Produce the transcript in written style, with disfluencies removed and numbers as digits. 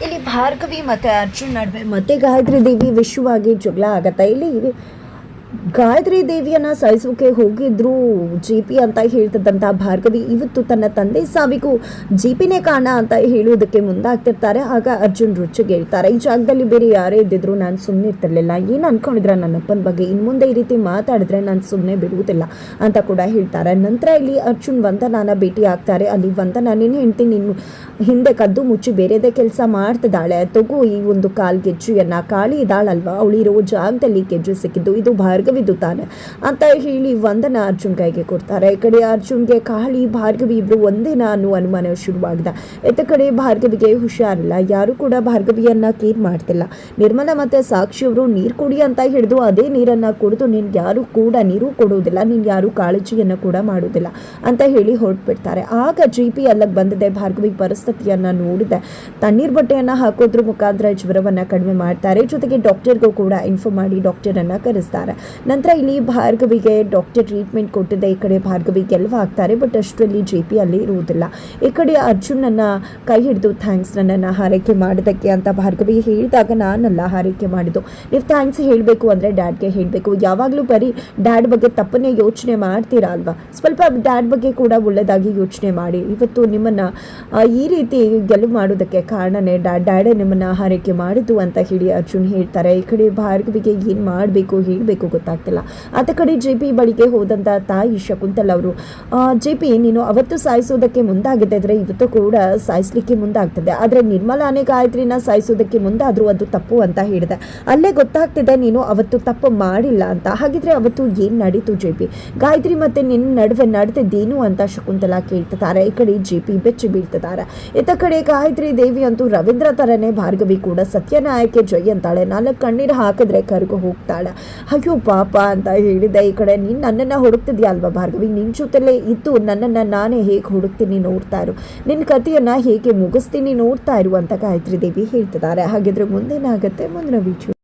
ಇಲ್ಲಿ ಭಾರ್ಗವಿ ಮತ್ತು ಅರ್ಜುನ್ ನಡುವೆ ಮತ್ತೆ ಗಾಯತ್ರಿ ದೇವಿ ವಿಶ್ವವಾಗಿ ಜಗಳ ಆಗತ್ತೆ. ಇಲ್ಲಿ ಗಾಯತ್ರಿ ದೇವಿಯನ್ನ ಸಾಯಿಸೋಕೆ ಹೋಗಿದ್ರು ಜಿ.ಪಿ ಅಂತ ಹೇಳ್ತಿದ್ದಂಥ ಭಾರ್ಗವಿ ಇವತ್ತು ತನ್ನ ತಂದೆ ಸಾವಿಗೂ ಜಿ.ಪಿನೇ ಕಾರಣ ಅಂತ ಹೇಳುವುದಕ್ಕೆ ಮುಂದಾಗ್ತಿರ್ತಾರೆ. ಆಗ ಅರ್ಜುನ್ ರುಚಿಗೆ ಹೇಳ್ತಾರೆ, ಈ ಜಾಗದಲ್ಲಿ ಬೇರೆ ಯಾರೇ ಇದ್ದಿದ್ರು ನಾನು ಸುಮ್ಮನೆ ಇರ್ತಿರ್ಲಿಲ್ಲ. ಏನು ಅನ್ಕೊಂಡಿದ್ರೆ ನನ್ನಪ್ಪನ ಬಗ್ಗೆ, ಇನ್ನು ಮುಂದೆ ಈ ರೀತಿ ಮಾತಾಡಿದ್ರೆ ನಾನು ಸುಮ್ಮನೆ ಬಿಡುವುದಿಲ್ಲ ಅಂತ ಕೂಡ ಹೇಳ್ತಾರೆ. ನಂತರ ಇಲ್ಲಿ ಅರ್ಜುನ್ ವಂದನಾನ ಭೇಟಿ ಆಗ್ತಾರೆ. ಅಲ್ಲಿ ವಂದನಾ ನಿನ್ನ ಹೆಂಡ್ತಿ ನೀನು ಹಿಂದೆ ಕದ್ದು ಮುಚ್ಚಿ ಬೇರೆದೇ ಕೆಲಸ ಮಾಡ್ತಿದ್ದಾಳೆ, ತಗೋ ಈ ಒಂದು ಕಾಲ್ ಗೆಜ್ಜೆಯನ್ನ, ಕಾಳಿ ಇದ್ದಾಳಲ್ವಾ ಅವಳಿರೋ ಜಾಗದಲ್ಲಿ ಗೆಜ್ಜೆ ಸಿಕ್ಕಿದ್ದು, ಇದು ಭಾರ್ಗವಿದು ತಾನೆ ಅಂತ ಹೇಳಿ ವಂದನಾ ಅರ್ಜುನ್ ಕೈಗೆ ಕೊಡ್ತಾರೆ. ಈ ಕಡೆ ಅರ್ಜುನ್ಗೆ ಕಾಳಿ ಭಾರ್ಗವಿ ಇಬ್ರು ಒಂದೇನಾ ಅನ್ನೋ ಅನುಮಾನ ಶುರುವಾಗಿದೆ. ಎತ್ತ ಕಡೆ ಭಾರ್ಗವಿಗೆ ಹುಷಾರಿಲ್ಲ, ಯಾರು ಕೂಡ ಭಾರ್ಗವಿಯನ್ನ ಕೇರ್ ಮಾಡ್ತಿಲ್ಲ. ನಿರ್ಮಲಾ ಮತ್ತೆ ಸಾಕ್ಷಿ ಅವರು ನೀರು ಕೊಡಿ ಅಂತ ಹಿಡಿದು ಅದೇ ನೀರನ್ನ ಕುಡಿದು ನಿನ್ಗೆ ಯಾರು ಕೂಡ ನೀರು ಕೊಡುವುದಿಲ್ಲ, ನಿನ್ಗೆ ಯಾರು ಕಾಳಜಿಯನ್ನ ಕೂಡ ಮಾಡುವುದಿಲ್ಲ ಅಂತ ಹೇಳಿ ಹೊರಟ್ಬಿಡ್ತಾರೆ. ಆಗ ಜಿ.ಪಿ ಅಲ್ಲಿಗೆ ಬಂದಿದೆ. ಭಾರ್ಗವಿ ಪರಿಸ್ಥಿತಿಯನ್ನ ನೋಡಿದೆ, ತಣ್ಣೀರ್ ಬಟ್ಟೆಯನ್ನ ಹಾಕೋದ್ರ ಮುಖಾಂತರ ಜ್ವರವನ್ನ ಕಡಿಮೆ ಮಾಡ್ತಾರೆ. ಜೊತೆಗೆ ಡಾಕ್ಟರ್ಗೂ ಕೂಡ ಇನ್ಫಾರ್ಮ್ ಮಾಡಿ ಡಾಕ್ಟರ್ ಅನ್ನ ಕರೆಸ್ತಾರೆ. ನಂತರ ಇಲ್ಲಿ ಭಾರ್ಗವಿಗೆ ಡಾಕ್ಟರ್ ಟ್ರೀಟ್ಮೆಂಟ್ ಕೊಟ್ಟಿದೆ. ಈ ಕಡೆ ಭಾರ್ಗವಿ ಗೆಲುವಾಗ್ತಾರೆ. ಬಟ್ ಅಷ್ಟರಲ್ಲಿ ಜೆ.ಪಿ ಅಲ್ಲಿ ಇರುವುದಿಲ್ಲ. ಈ ಕಡೆ ಅರ್ಜುನನ್ನ ಕೈ ಹಿಡಿದು ಥ್ಯಾಂಕ್ಸ್ ನನ್ನನ್ನು ಹಾರೈಕೆ ಮಾಡೋದಕ್ಕೆ ಅಂತ ಭಾರ್ಗವಿ ಹೇಳಿದಾಗ, ನಾನಲ್ಲ ಹಾರೈಕೆ ಮಾಡಿದ್ದು, ನೀವು ಥ್ಯಾಂಕ್ಸ್ ಹೇಳಬೇಕು ಅಂದರೆ ಡ್ಯಾಡ್ಗೆ ಹೇಳಬೇಕು, ಯಾವಾಗಲೂ ಬರೀ ಡ್ಯಾಡ್ ಬಗ್ಗೆ ತಪ್ಪನ್ನೇ ಯೋಚನೆ ಮಾಡ್ತೀರಾ ಅಲ್ವಾ, ಸ್ವಲ್ಪ ಡ್ಯಾಡ್ ಬಗ್ಗೆ ಕೂಡ ಒಳ್ಳೆಯದಾಗಿ ಯೋಚನೆ ಮಾಡಿ. ಇವತ್ತು ನಿಮ್ಮನ್ನು ಈ ರೀತಿ ಗೆಲುವು ಮಾಡೋದಕ್ಕೆ ಕಾರಣನೇ ಡ್ಯಾಡೇ ನಿಮ್ಮನ್ನು ಹಾರೈಕೆ ಮಾಡಿದ್ದು ಅಂತ ಹೇಳಿ ಅರ್ಜುನ್ ಹೇಳ್ತಾರೆ. ಈ ಕಡೆ ಭಾರ್ಗವಿಗೆ ಏನು ಮಾಡಬೇಕು ಹೇಳಬೇಕು ಗೊತ್ತಾಗ್ತಿಲ್ಲ. ಆದ ಕಡೆ ಜೆ.ಪಿ ಬಳಿಗೆ ಹೋದಂಥ ತಾಯಿ ಶಕುಂತಲ ಅವರು, ಜೆ.ಪಿ ನೀನು ಅವತ್ತು ಸಾಯಿಸೋದಕ್ಕೆ ಮುಂದಾಗಿದ್ದರೆ ಇವತ್ತು ಕೂಡ ಸಾಯಿಸಲಿಕ್ಕೆ ಮುಂದಾಗ್ತದೆ, ಆದರೆ ನಿರ್ಮಲಾನೇ ಗಾಯತ್ರಿನ ಸಾಯಿಸೋದಕ್ಕೆ ಮುಂದಾದರೂ ಅದು ತಪ್ಪು ಅಂತ ಹೇಳಿದೆ. ಅಲ್ಲೇ ಗೊತ್ತಾಗ್ತಿದೆ ನೀನು ಅವತ್ತು ತಪ್ಪು ಮಾಡಿಲ್ಲ ಅಂತ. ಹಾಗಿದ್ರೆ ಅವತ್ತು ಏನು ನಡೀತು ಜೆ.ಪಿ, ಗಾಯತ್ರಿ ಮತ್ತೆ ನಿನ್ನ ನಡುವೆ ನಡೆದಿದ್ದೇನು ಅಂತ ಶಕುಂತಲಾ ಕೇಳ್ತಿದ್ದಾರೆ. ಈ ಕಡೆ ಜೆ.ಪಿ ಬೆಚ್ಚಿ ಬೀಳ್ತಿದ್ದಾರೆ. ಇತ್ತ ಕಡೆ ಗಾಯತ್ರಿ ದೇವಿ ಅಂತೂ ರವೀಂದ್ರ ಥರನೇ ಭಾರ್ಗವಿ ಕೂಡ ಸತ್ಯನಾಯಕ್ಕೆ ಜೈ ಅಂತಾಳೆ, 4 ಕಣ್ಣೀರು ಹಾಕಿದ್ರೆ ಕರ್ಗು ಹೋಗ್ತಾಳೆ. ಅಯ್ಯೋ ಪಾಪ ಅಂತ ಹೇಳಿದೆ. ಈ ಕಡೆ ನೀನು ನನ್ನನ್ನು ಹುಡುಕ್ತಿದ್ಯಾ ಅಲ್ವಾ ಭಾರ್ಗವಿ, ನಿನ್ನ ಜೊತೆಲೇ ಇದ್ದು ನನ್ನನ್ನು ನಾನೇ ಹೇಗೆ ಹುಡುಕ್ತೀನಿ ನೋಡ್ತಾ ಇರು, ನಿನ್ನ ಕಥೆಯನ್ನು ಹೇಗೆ ಮುಗಿಸ್ತೀನಿ ನೋಡ್ತಾ ಇರು ಅಂತ ಗಾಯತ್ರಿ ದೇವಿ ಹೇಳ್ತಿದ್ದಾರೆ. ಹಾಗಿದ್ರೆ ಮುಂದೇನಾಗುತ್ತೆ ಮುಂದಿನ ವಿಚಾರ.